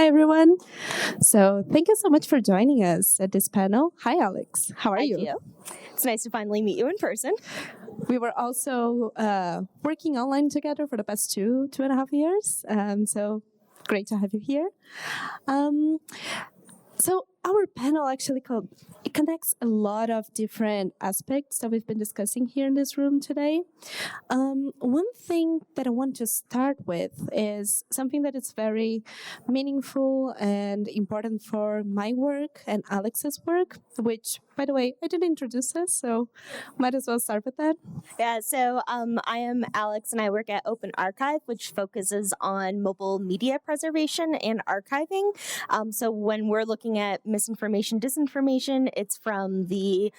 Hi, everyone. So thank you so much for joining us at this panel. Hi, Alex. How are you? Gio. It's nice to finally meet you in person. We were also working online together for the past 2.5 years. So great to have you here. So our panel actually it connects a lot of different aspects that we've been discussing here in this room today. One thing that I want to start with is something that is very meaningful and important for my work and Alex's work, which, by the way, I didn't introduce us, so might as well start with that. Yeah, so I am Alex, and I work at OpenArchive, which focuses on mobile media preservation and archiving. So when we're looking at misinformation, disinformation, it's from the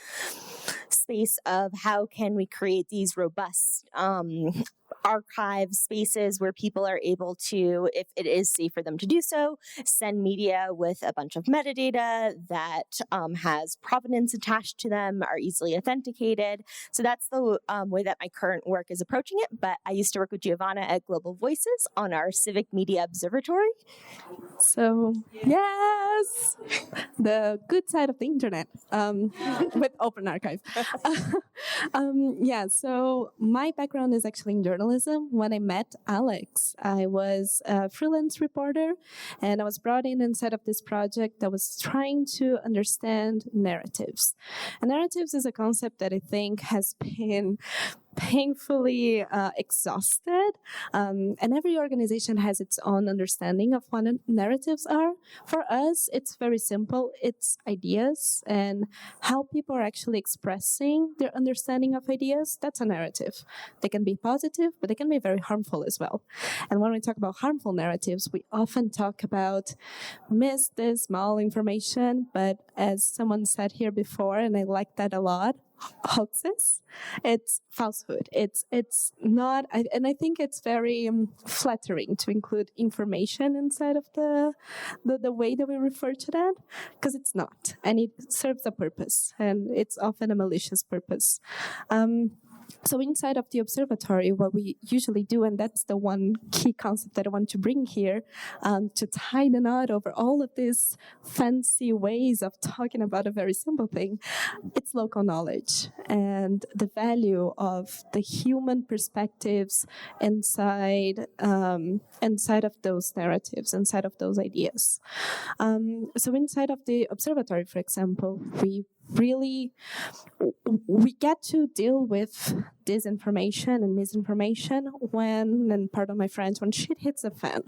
space of how can we create these robust archive spaces where people are able to, if it is safe for them to do so, send media with a bunch of metadata that has provenance attached to them, are easily authenticated. So that's the way that my current work is approaching it. But I used to work with Giovanna at Global Voices on our Civic Media Observatory. So, yes, the good side of the internet with OpenArchive. So my background is actually in journalism. When I met Alex, I was a freelance reporter, and I was brought in inside of this project that was trying to understand narratives. And narratives is a concept that I think has been painfully exhausted, and every organization has its own understanding of what narratives are. For us, it's very simple. It's ideas and how people are actually expressing their understanding of ideas. That's a narrative. They can be positive, but they can be very harmful as well. And when we talk about harmful narratives, we often talk about miss this small information, but as someone said here before, and I like that a lot, hoaxes. It's falsehood. It's not, and I think it's very flattering to include information inside of the way that we refer to that, because it's not, and it serves a purpose, and it's often a malicious purpose. So inside of the observatory, what we usually do, and that's the one key concept that I want to bring here, to tie the knot over all of these fancy ways of talking about a very simple thing, it's local knowledge and the value of the human perspectives inside of those narratives, inside of those ideas. So inside of the observatory, for example, we get to deal with disinformation and misinformation and pardon my French, when shit hits the fan,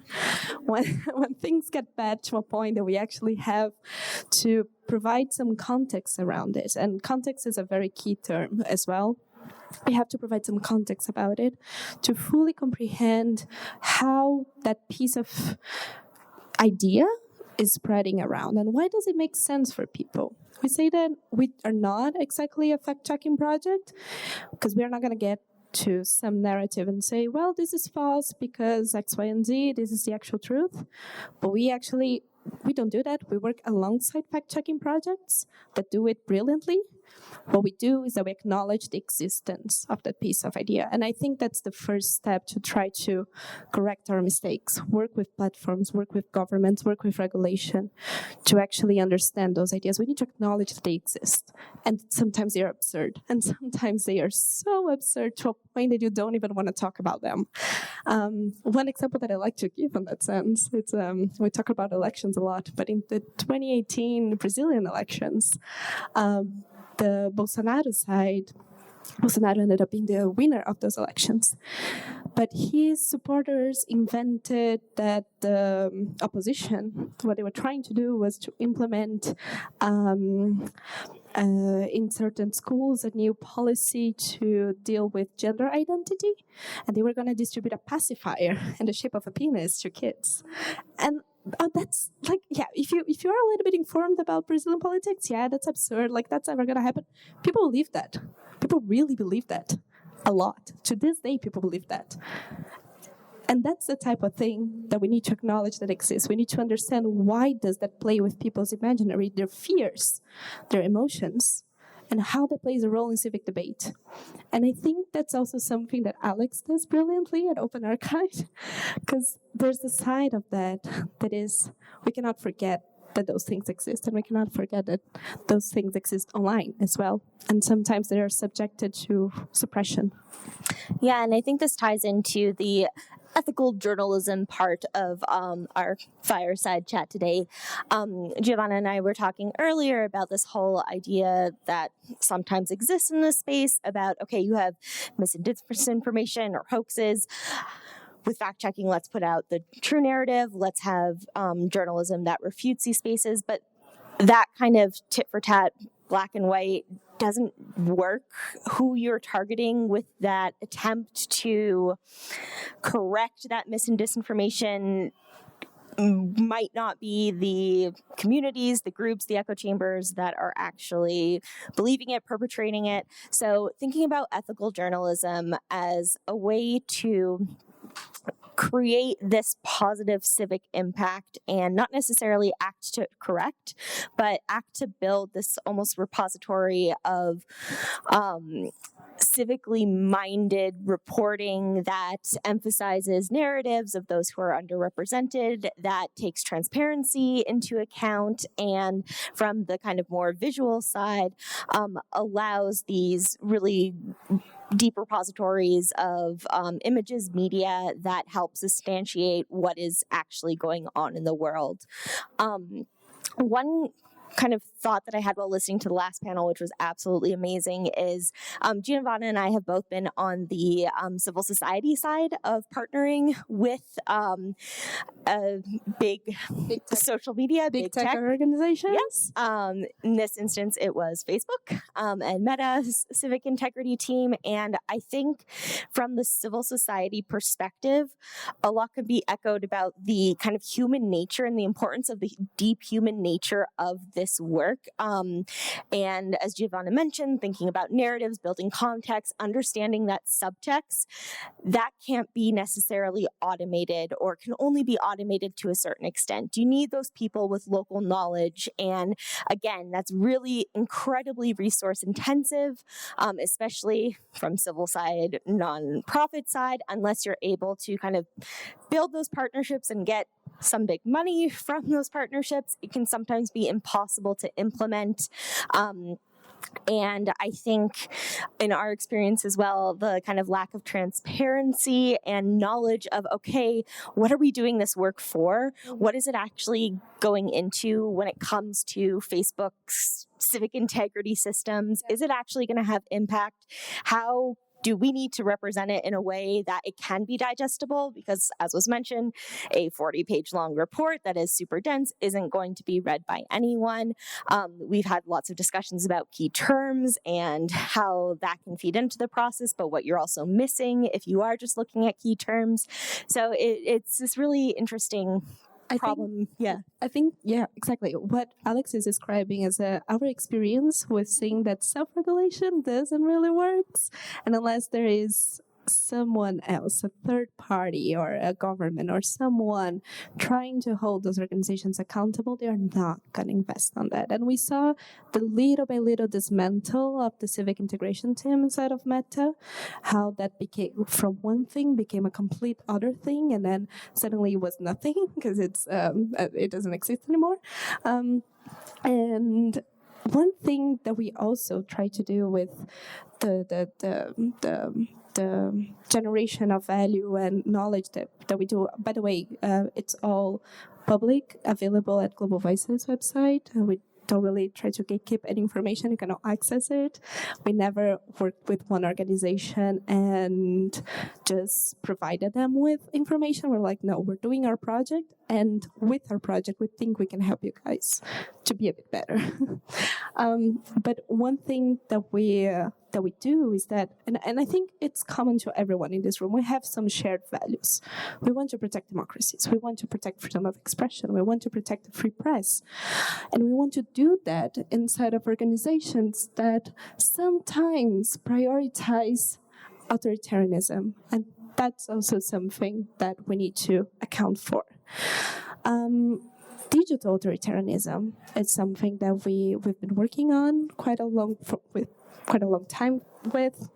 when things get bad to a point that we actually have to provide some context around it. And context is a very key term as well. We have to provide some context about it to fully comprehend how that piece of idea is spreading around, and why does it make sense for people. We say that we are not exactly a fact-checking project, because we are not going to get to some narrative and say, well, this is false because X, Y, and Z, this is the actual truth. But we don't do that. We work alongside fact-checking projects that do it brilliantly. What we do is that we acknowledge the existence of that piece of idea. And I think that's the first step to try to correct our mistakes. Work with platforms, work with governments, work with regulation to actually understand those ideas. We need to acknowledge that they exist. And sometimes they are absurd. And sometimes they are so absurd to a point that you don't even want to talk about them. One example that I like to give in that sense, it's we talk about elections a lot, but in the 2018 Brazilian elections, the Bolsonaro ended up being the winner of those elections. But his supporters invented that the opposition, what they were trying to do was to implement in certain schools a new policy to deal with gender identity. And they were going to distribute a pacifier in the shape of a penis to kids. And that's like, yeah, if you're a little bit informed about Brazilian politics, yeah, that's absurd. Like, that's never going to happen. People believe that. People really believe that a lot. To this day, people believe that. And that's the type of thing that we need to acknowledge that exists. We need to understand, why does that play with people's imaginary, their fears, their emotions, and how that plays a role in civic debate. And I think that's also something that Alex does brilliantly at OpenArchive, because there's a side of that is we cannot forget that those things exist, and we cannot forget that those things exist online as well. And sometimes they are subjected to suppression. Yeah, and I think this ties into the ethical journalism part of our fireside chat today. Giovanna and I were talking earlier about this whole idea that sometimes exists in this space about, okay, you have misinformation or hoaxes. With fact-checking, let's put out the true narrative. Let's have journalism that refutes these spaces. But that kind of tit-for-tat, black and white, doesn't work. Who you're targeting with that attempt to correct that mis and disinformation might not be the communities, the groups, the echo chambers that are actually believing it, perpetrating it. So thinking about ethical journalism as a way to create this positive civic impact and not necessarily act to correct, but act to build this almost repository of civically minded reporting that emphasizes narratives of those who are underrepresented, that takes transparency into account, and from the kind of more visual side, allows these really deep repositories of images, media that help substantiate what is actually going on in the world. One kind of thought that I had while listening to the last panel, which was absolutely amazing, is Giovanna and I have both been on the civil society side of partnering with a big social media, big tech organizations. Yes. In this instance, it was Facebook and Meta's civic integrity team. And I think from the civil society perspective, a lot could be echoed about the kind of human nature and the importance of the deep human nature of this work. And as Giovanna mentioned, thinking about narratives, building context, understanding that subtext, that can't be necessarily automated or can only be automated to a certain extent. You need those people with local knowledge. And again, that's really incredibly resource intensive, especially from civil side, nonprofit side, unless you're able to kind of build those partnerships and get some big money from those partnerships. It can sometimes be impossible to implement. And I think in our experience as well, the kind of lack of transparency and knowledge of, okay, what are we doing this work for? What is it actually going into when it comes to Facebook's civic integrity systems? Is it actually going to have impact? How do we need to represent it in a way that it can be digestible? Because as was mentioned, a 40-page long report that is super dense isn't going to be read by anyone. We've had lots of discussions about key terms and how that can feed into the process, but what you're also missing if you are just looking at key terms. So it's this really interesting problem. I think, exactly. What Alex is describing is our experience with seeing that self-regulation doesn't really work. And unless there is someone else, a third party or a government or someone trying to hold those organizations accountable, they are not going to invest on that. And we saw the little by little dismantle of the civic integration team inside of Meta, how that became from one thing became a complete other thing, and then suddenly it was nothing because it doesn't exist anymore. And one thing that we also try to do with the generation of value and knowledge that we do. By the way, it's all public, available at Global Voices website. We don't really try to gatekeep any information. You cannot access it. We never worked with one organization and just provided them with information. We're like, no, we're doing our project, and with our project, we think we can help you guys to be a bit better. But one thing that we do is that, and I think it's common to everyone in this room, we have some shared values. We want to protect democracies. We want to protect freedom of expression. We want to protect the free press. And we want to do that inside of organizations that sometimes prioritize authoritarianism. And that's also something that we need to account for. digital authoritarianism is something that we've been working on quite a long time with.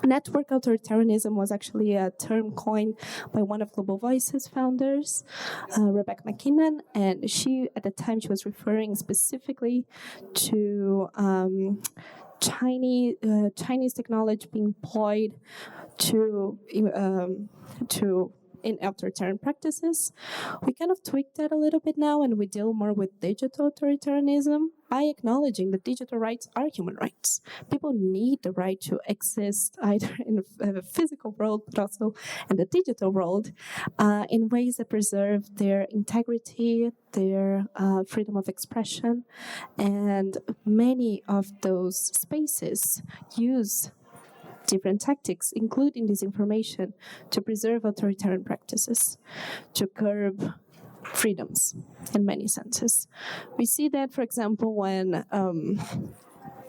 Network authoritarianism was actually a term coined by one of Global Voice's founders, Rebecca McKinnon, and she, at the time, she was referring specifically to Chinese technology being employed in authoritarian practices. We kind of tweaked that a little bit now, and we deal more with digital authoritarianism by acknowledging that digital rights are human rights. People need the right to exist either in the physical world, but also in the digital world, in ways that preserve their integrity, their freedom of expression, and many of those spaces use different tactics, including disinformation, to preserve authoritarian practices, to curb freedoms in many senses. We see that, for example, when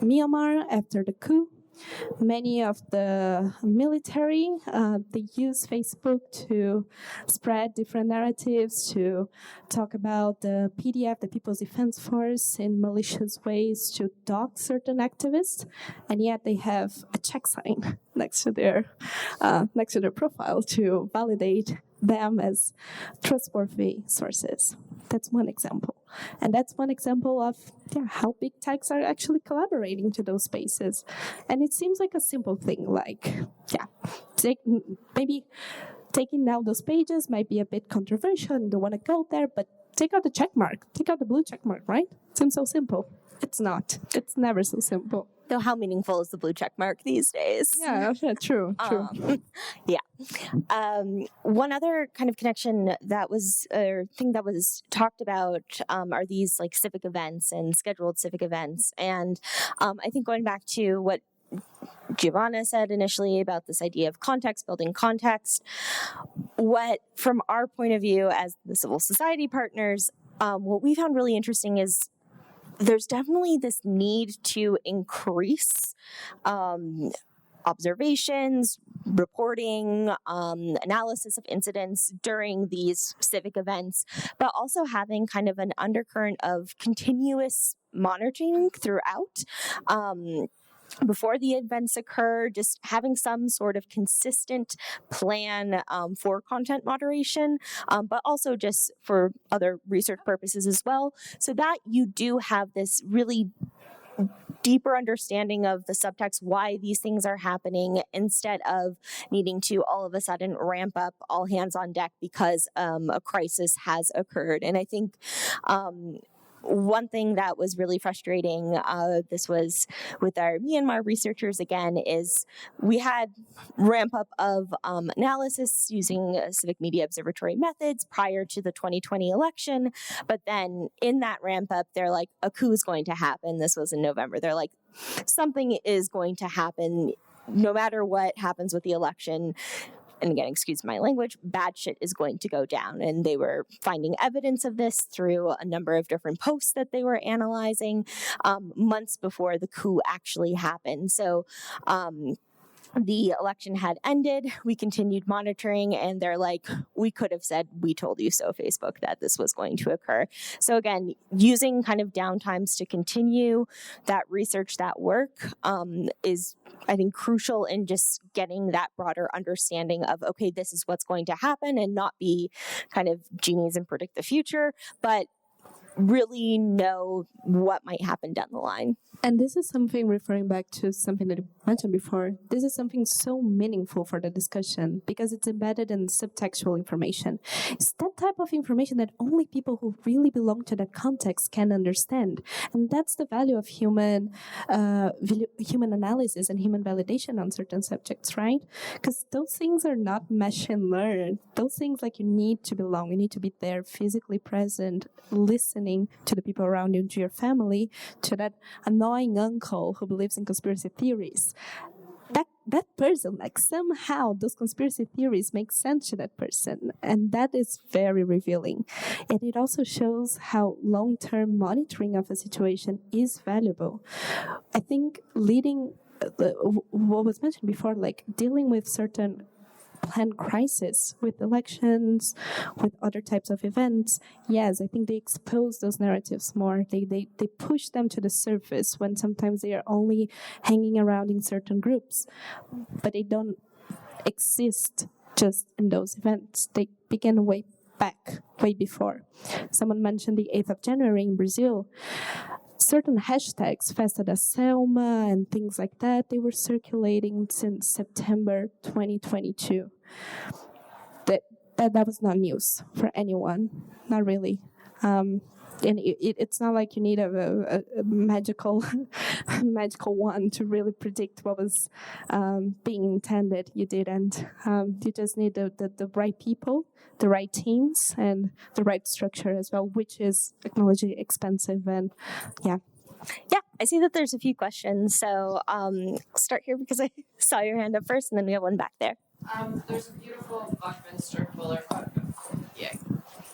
Myanmar, after the coup, many of the military, they use Facebook to spread different narratives, to talk about the PDF, the People's Defense Force, in malicious ways to dox certain activists, and yet they have a check sign next to their profile to validate them as trustworthy sources. That's one example. And that's one example of how big techs are actually collaborating to those spaces. And it seems like a simple thing, like, maybe taking down those pages might be a bit controversial and don't want to go there, but take out the check mark, take out the blue check mark, right? Seems so simple. It's not. It's never so simple. So how meaningful is the blue check mark these days? Yeah, true. One other kind of connection thing that was talked about are these like civic events and scheduled civic events. And I think going back to what Giovanna said initially about this idea of context, building context, what from our point of view as the civil society partners, what we found really interesting is there's definitely this need to increase observations, reporting, analysis of incidents during these civic events, but also having kind of an undercurrent of continuous monitoring throughout. Before the events occur, just having some sort of consistent plan for content moderation, but also just for other research purposes as well, so that you do have this really deeper understanding of the subtext, why these things are happening, instead of needing to all of a sudden ramp up all hands on deck because a crisis has occurred. And I think one thing that was really frustrating, this was with our Myanmar researchers again, is we had ramp up of analysis using civic media observatory methods prior to the 2020 election. But then in that ramp up, they're like, a coup is going to happen. This was in November. They're like, something is going to happen no matter what happens with the election. And again, excuse my language, bad shit is going to go down. And they were finding evidence of this through a number of different posts that they were analyzing months before the coup actually happened. So the election had ended. We continued monitoring, and they're like, we could have said, we told you so, Facebook, that this was going to occur. So again, using kind of downtimes to continue that research, that work is, I think, crucial in just getting that broader understanding of, okay, this is what's going to happen, and not be kind of genies and predict the future, but really know what might happen down the line. And this is something, referring back to something that you mentioned before, this is something so meaningful for the discussion because it's embedded in subtextual information. It's that type of information that only people who really belong to that context can understand. And that's the value of human analysis and human validation on certain subjects, right? Because those things are not machine learned. Those things, like, you need to belong. You need to be there, physically present, listening to the people around you, to your family, to that annoying uncle who believes in conspiracy theories. That person, like, somehow those conspiracy theories make sense to that person, and that is very revealing. And it also shows how long-term monitoring of a situation is valuable. I think leading what was mentioned before, like dealing with certain planned crisis with elections, with other types of events. Yes, I think they expose those narratives more. They push them to the surface when sometimes they are only hanging around in certain groups, but they don't exist just in those events. They begin way back, way before. Someone mentioned the 8th of January in Brazil. Certain hashtags, Festa da Selma and things like that, they were circulating since September 2022. That was not news for anyone, not really. And it's not like you need a magical magical one to really predict what was being intended. You didn't. You just need the right people, the right teams, and the right structure as well, which is technology expensive. And yeah, I see that there's a few questions. So start here because I saw your hand up first, and then we have one back there. There's a beautiful Buckminster Fuller quote. Yeah.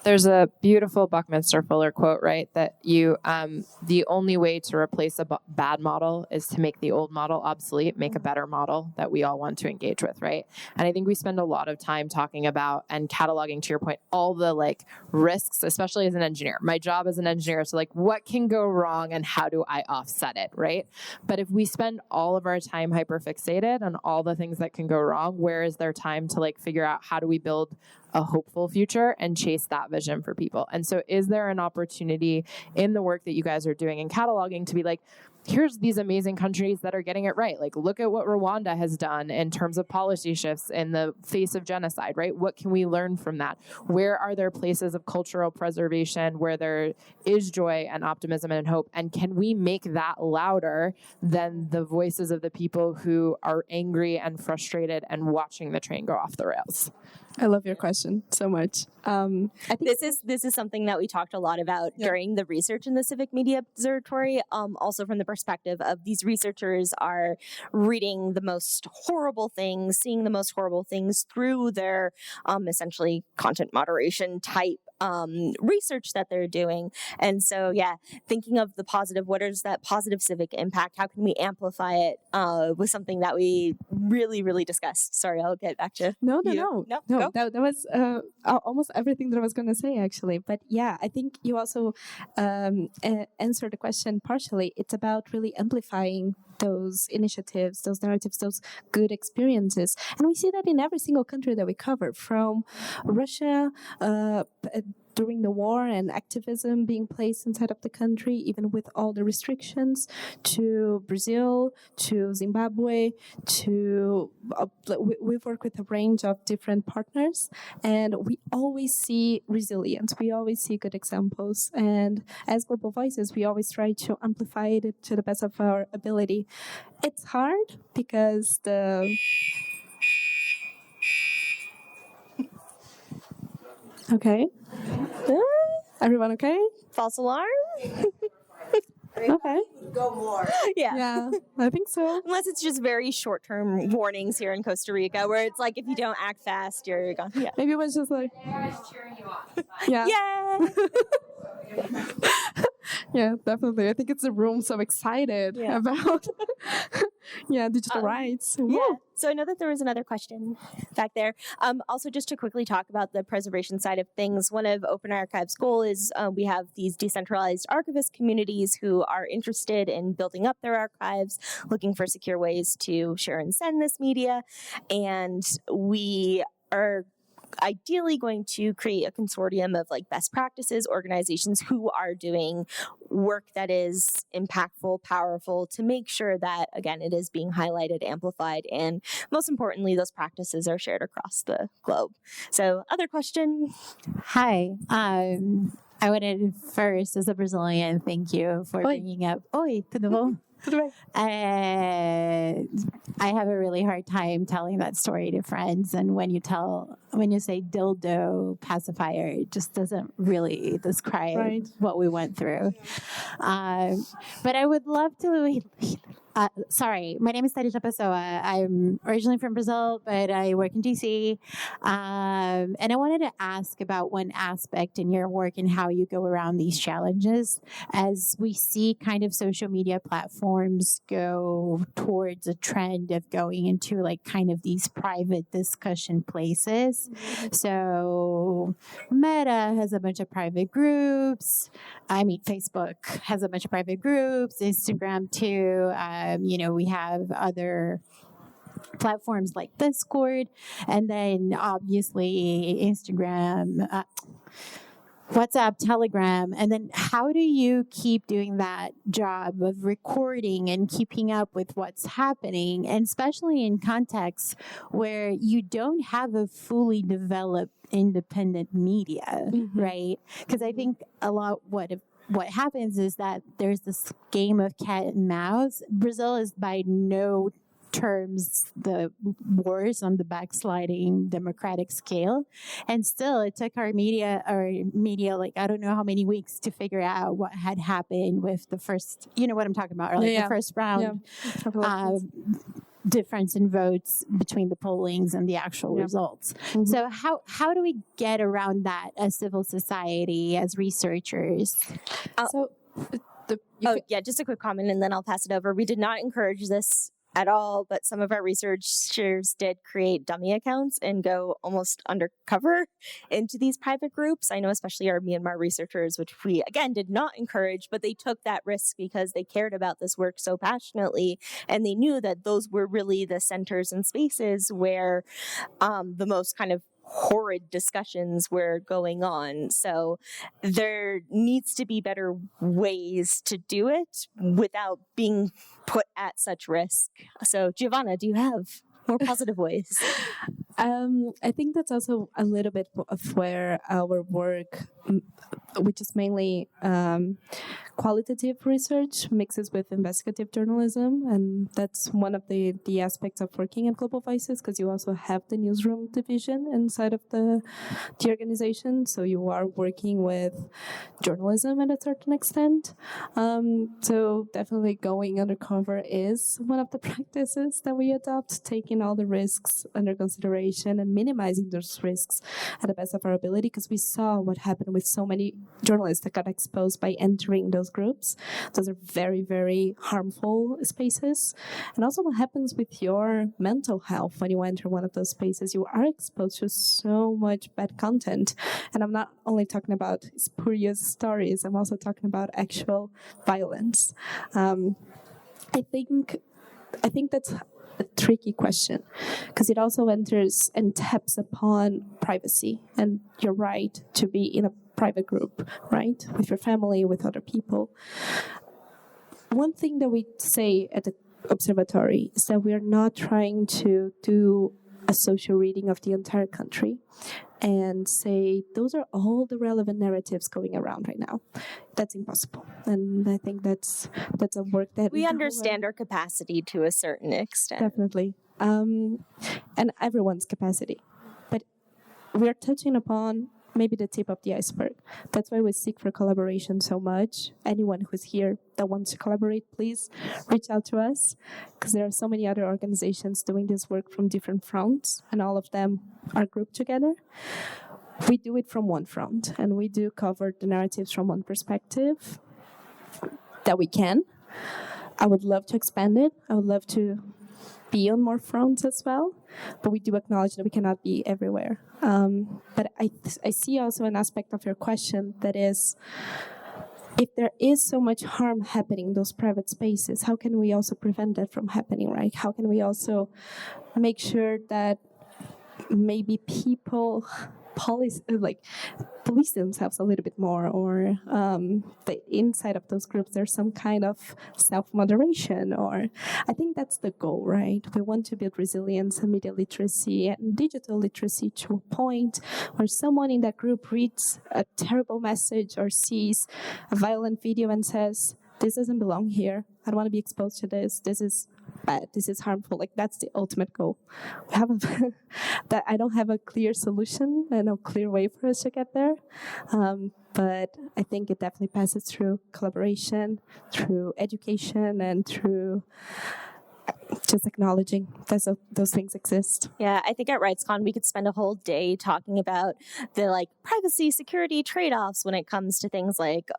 There's a beautiful Buckminster Fuller quote, right? That the only way to replace a bad model is to make the old model obsolete, make a better model that we all want to engage with, right? And I think we spend a lot of time talking about and cataloging, to your point, all the risks, especially as an engineer. My job as an engineer is what can go wrong and how do I offset it, right? But if we spend all of our time hyperfixated on all the things that can go wrong, where is there time to figure out how do we build a hopeful future and chase that vision for people? And so is there an opportunity in the work that you guys are doing in cataloging to be here's these amazing countries that are getting it right. Look at what Rwanda has done in terms of policy shifts in the face of genocide, right? What can we learn from that? Where are there places of cultural preservation where there is joy and optimism and hope? And can we make that louder than the voices of the people who are angry and frustrated and watching the train go off the rails? I love your question so much. I think this is something that we talked a lot about during the research in the Civic Media Observatory, also from the perspective of these researchers are reading the most horrible things, seeing the most horrible things through their essentially content moderation type research that they're doing. And so, thinking of the positive, what is that positive civic impact? How can we amplify it was something that we really, really discussed. Sorry, I'll get back to No. Go. That was almost everything that I was going to say, actually. But yeah, I think you also answered the question partially. It's about really amplifying those initiatives, those narratives, those good experiences. And we see that in every single country that we cover, from Russia during the war and activism being placed inside of the country, even with all the restrictions, to Brazil, to Zimbabwe, to we've worked with a range of different partners, and we always see resilience. We always see good examples. And as Global Voices, we always try to amplify it to the best of our ability. It's hard because Okay. Everyone okay? False alarm? Okay. Go more. Yeah, I think so. Unless it's just very short-term warnings here in Costa Rica, where it's if you don't act fast, you're gone. Yeah. Maybe it was just cheering you on. yeah. Yeah. Yeah, definitely. I think it's the room so excited about digital rights. Yeah. So I know that there was another question back there. Also, just to quickly talk about the preservation side of things, one of OpenArchive's goal is we have these decentralized archivist communities who are interested in building up their archives, looking for secure ways to share and send this media. And we are ideally going to create a consortium of best practices organizations who are doing work that is impactful, powerful, to make sure that, again, it is being highlighted, amplified, and most importantly, those practices are shared across the globe. So, other question? Hi. I wanted first, as a Brazilian, thank you for bringing up. Oi, tudo bom? I have a really hard time telling that story to friends, and when you say dildo pacifier, it just doesn't really describe what we went through. But I would love to Sorry, my name is Teresa Pessoa. I'm originally from Brazil, but I work in DC. And I wanted to ask about one aspect in your work and how you go around these challenges as we see kind of social media platforms go towards a trend of going into like kind of these private discussion places. So Meta has a bunch of private groups. I mean, Facebook has a bunch of private groups, Instagram too. We have other platforms like Discord, and then obviously Instagram, WhatsApp, Telegram. And then how do you keep doing that job of recording and keeping up with what's happening, and especially in contexts where you don't have a fully developed independent media, right? Because I think a lot what happens is that there's this game of cat and mouse. Brazil is by no terms the worst on the backsliding democratic scale, and still it took our media like I don't know how many weeks to figure out what had happened with the first, you know what I'm talking about, or like the first round difference in votes between the pollings and the actual results. So how do we get around that as civil society, as researchers? Just a quick comment and then I'll pass it over. We did not encourage this at all, but some of our researchers did create dummy accounts and go almost undercover into these private groups. I know especially our Myanmar researchers, which we, again, did not encourage, but they took that risk because they cared about this work so passionately, and they knew that those were really the centers and spaces where the most kind of horrid discussions were going on. So there needs to be better ways to do it without being put at such risk. So Giovanna, do you have more positive ways? I think that's also a little bit of where our work, which is mainly qualitative research, mixes with investigative journalism. And that's one of the aspects of working at Global Voices, because you also have the newsroom division inside of the organization. So you are working with journalism at a certain extent. So definitely going undercover is one of the practices that we adopt, taking all the risks under consideration and minimizing those risks at the best of our ability, because we saw what happened with so many journalists that got exposed by entering those groups. Those are very, very harmful spaces. And also what happens with your mental health when you enter one of those spaces. You are exposed to so much bad content. And I'm not only talking about spurious stories, I'm also talking about actual violence. I think that's a tricky question, because it also enters and taps upon privacy and your right to be in a private group, right? With your family, with other people. One thing that we say at the observatory is that we are not trying to do a social reading of the entire country and say, those are all the relevant narratives going around right now. That's impossible. And I think that's a work that we understand our capacity to a certain extent. Definitely. And everyone's capacity. But we're touching upon maybe the tip of the iceberg. That's why we seek for collaboration so much. Anyone who's here that wants to collaborate, please reach out to us, because there are so many other organizations doing this work from different fronts, and all of them are grouped together. We do it from one front, and we do cover the narratives from one perspective that we can. I would love to expand it. I would love to be on more fronts as well, but we do acknowledge that we cannot be everywhere. But I see also an aspect of your question that is, if there is so much harm happening in those private spaces, how can we also prevent that from happening, right? How can we also make sure that maybe people police themselves a little bit more, or the inside of those groups there's some kind of self-moderation, or I think that's the goal, right? We want to build resilience and media literacy and digital literacy to a point where someone in that group reads a terrible message or sees a violent video and says, this doesn't belong here. I don't want to be exposed to this. This is bad. This is harmful. Like that's the ultimate goal. We have that I don't have a clear solution and a clear way for us to get there. But I think it definitely passes through collaboration, through education, and through just acknowledging that those things exist. Yeah, I think at RightsCon we could spend a whole day talking about the privacy security trade-offs when it comes to things like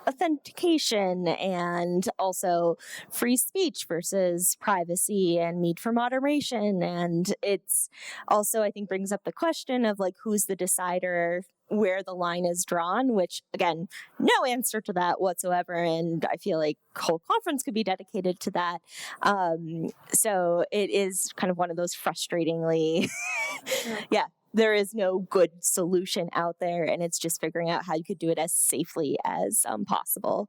authentication and also free speech versus privacy and need for moderation. And it's also, I think, brings up the question of who's the decider, where the line is drawn, which again, no answer to that whatsoever. And I feel like a whole conference could be dedicated to that. So it is kind of one of those frustratingly, there is no good solution out there, and it's just figuring out how you could do it as safely as possible.